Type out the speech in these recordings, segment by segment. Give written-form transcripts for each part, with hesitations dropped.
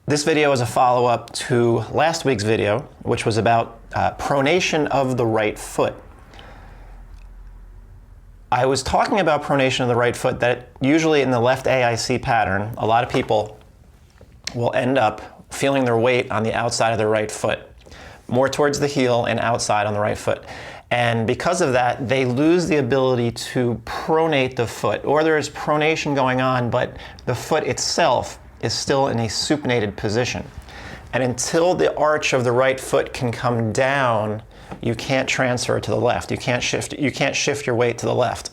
This video is a follow-up to last week's video, which was about pronation of the right foot. I was talking about pronation of the right foot, that usually in the left AIC pattern, a lot of people will end up feeling their weight on the outside of their right foot, more towards the heel and outside on the right foot. And because of that, they lose the ability to pronate the foot, or there's pronation going on, but the foot itself is still in a supinated position. And until the arch of the right foot can come down, you can't transfer to the left. You can't shift your weight to the left.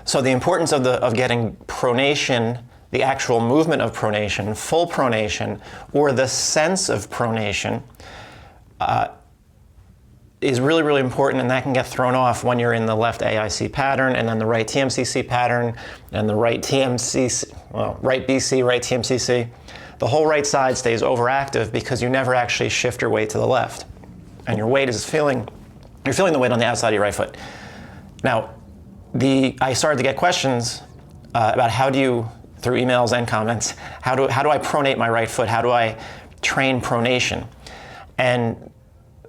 So the importance of getting pronation, the actual movement of pronation, full pronation, or the sense of pronation, is really, really important, and that can get thrown off when you're in the left AIC pattern, and then the right TMCC pattern, and the right TMCC, well, right BC, right TMCC. The whole right side stays overactive because you never actually shift your weight to the left. And your weight is you're feeling the weight on the outside of your right foot. Now, I started to get questions about how do you, through emails and comments, how do I pronate my right foot? How do I train pronation? And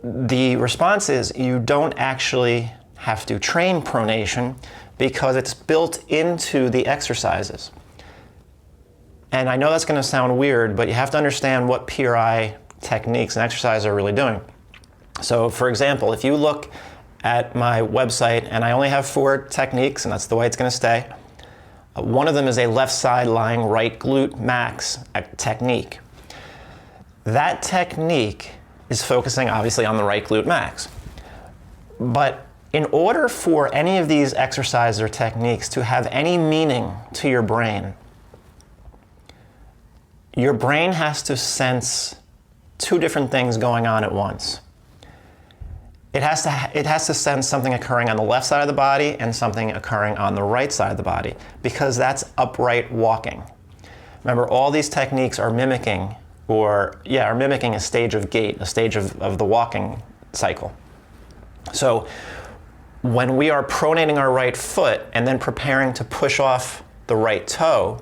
the response is you don't actually have to train pronation because it's built into the exercises. And I know that's going to sound weird, but you have to understand what PRI techniques and exercises are really doing. So for example, if you look at my website, and I only have 4 techniques, and that's the way it's going to stay. One of them is a left side lying right glute max technique. That technique is focusing obviously on the right glute max. But in order for any of these exercises or techniques to have any meaning to your brain has to sense 2 different things going on at once. It has to sense something occurring on the left side of the body and something occurring on the right side of the body, because that's upright walking. Remember, all these techniques are mimicking a stage of gait, a stage of the walking cycle. So when we are pronating our right foot and then preparing to push off the right toe,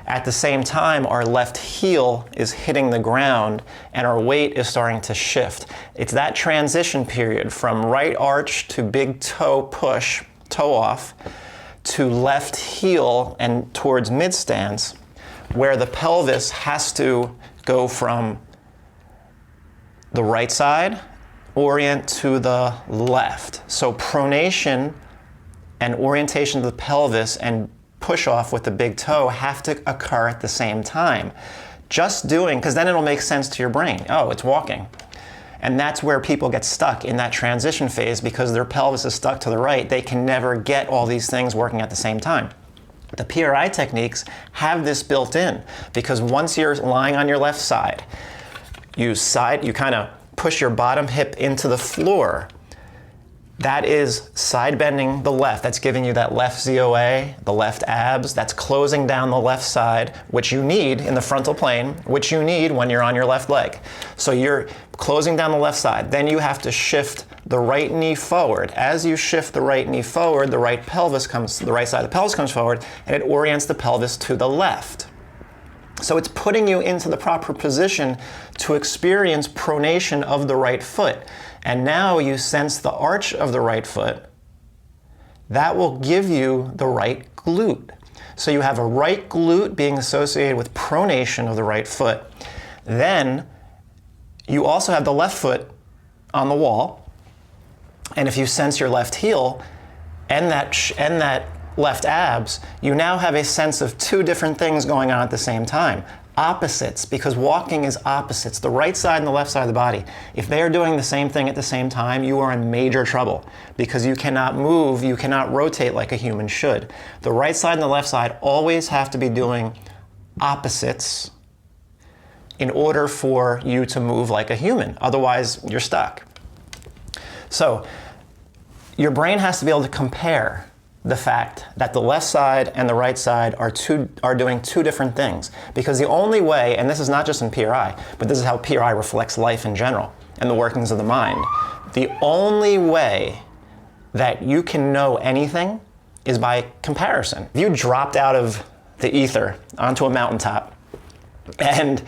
at the same time our left heel is hitting the ground and our weight is starting to shift. It's that transition period from right arch to big toe push, toe off, to left heel and towards mid stance, where the pelvis has to go from the right side, orient to the left. So pronation and orientation of the pelvis and push off with the big toe have to occur at the same time. Because then it'll make sense to your brain. Oh, it's walking. And that's where people get stuck in that transition phase, because their pelvis is stuck to the right. They can never get all these things working at the same time. The PRI techniques have this built in, because once you're lying on your left side, you kind of push your bottom hip into the floor. That is side bending the left. That's giving you that left ZOA, the left abs. That's closing down the left side, which you need in the frontal plane, which you need when you're on your left leg. So you're closing down the left side. Then you have to shift the right knee forward. As you shift the right knee forward, the right side of the pelvis comes forward, and it orients the pelvis to the left. So it's putting you into the proper position to experience pronation of the right foot. And now you sense the arch of the right foot. That will give you the right glute. So you have a right glute being associated with pronation of the right foot. Then you also have the left foot on the wall. And if you sense your left heel and that left abs, you now have a sense of 2 different things going on at the same time. Opposites, because walking is opposites. The right side and the left side of the body, if they are doing the same thing at the same time, you are in major trouble, because you cannot move, you cannot rotate like a human should. The right side and the left side always have to be doing opposites in order for you to move like a human. Otherwise, you're stuck. So your brain has to be able to compare the fact that the left side and the right side are doing 2 different things. Because the only way, and this is not just in PRI, but this is how PRI reflects life in general and the workings of the mind. The only way that you can know anything is by comparison. If you dropped out of the ether onto a mountaintop and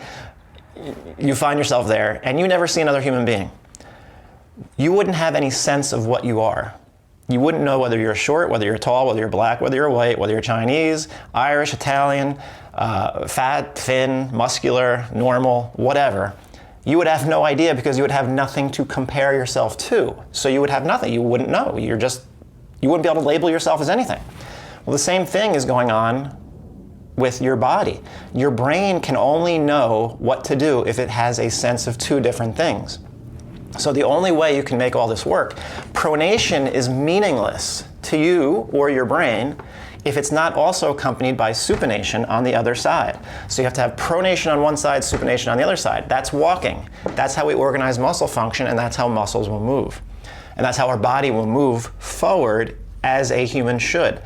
you find yourself there and you never see another human being, you wouldn't have any sense of what you are. You wouldn't know whether you're short, whether you're tall, whether you're black, whether you're white, whether you're Chinese, Irish, Italian, fat, thin, muscular, normal, whatever. You would have no idea because you would have nothing to compare yourself to. So you would have nothing. You wouldn't know. You wouldn't be able to label yourself as anything. Well, the same thing is going on with your body. Your brain can only know what to do if it has a sense of two different things. So the only way you can make all this work, pronation is meaningless to you or your brain if it's not also accompanied by supination on the other side. So you have to have pronation on one side, supination on the other side. That's walking. That's how we organize muscle function, and that's how muscles will move. And that's how our body will move forward as a human should.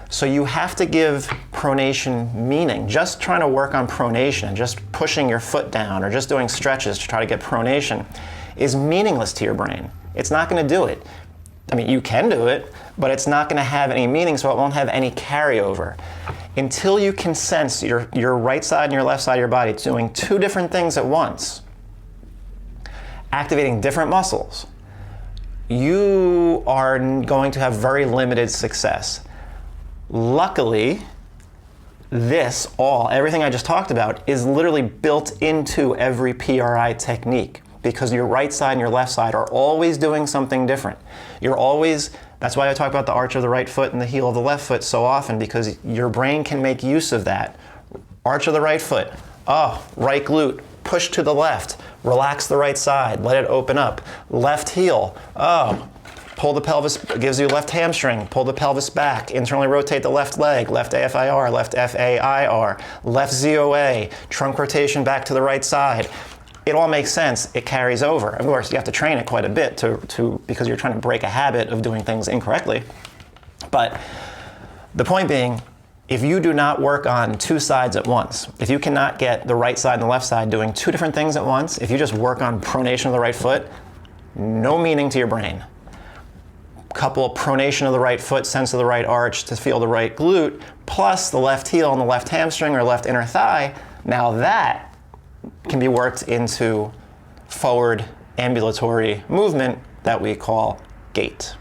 So you have to give pronation meaning. Just trying to work on pronation, just pushing your foot down or just doing stretches to try to get pronation is meaningless to your brain. It's not going to do it. I mean, you can do it, but it's not going to have any meaning, so it won't have any carryover. Until you can sense your right side and your left side of your body doing two different things at once, activating different muscles, you are going to have very limited success. Luckily, everything I just talked about is literally built into every PRI technique, because your right side and your left side are always doing something different. That's why I talk about the arch of the right foot and the heel of the left foot so often, because your brain can make use of that. Arch of the right foot, right glute, push to the left, relax the right side, let it open up. Left heel, pull the pelvis, gives you left hamstring, pull the pelvis back, internally rotate the left leg, left AFIR, left FAIR, left ZOA, trunk rotation back to the right side. It all makes sense. It carries over. Of course, you have to train it quite a bit because you're trying to break a habit of doing things incorrectly. But the point being, if you do not work on two sides at once, if you cannot get the right side and the left side doing two different things at once, if you just work on pronation of the right foot, no meaning to your brain. Couple of pronation of the right foot, sense of the right arch to feel the right glute, plus the left heel and the left hamstring or left inner thigh, now that can be worked into forward ambulatory movement that we call gait.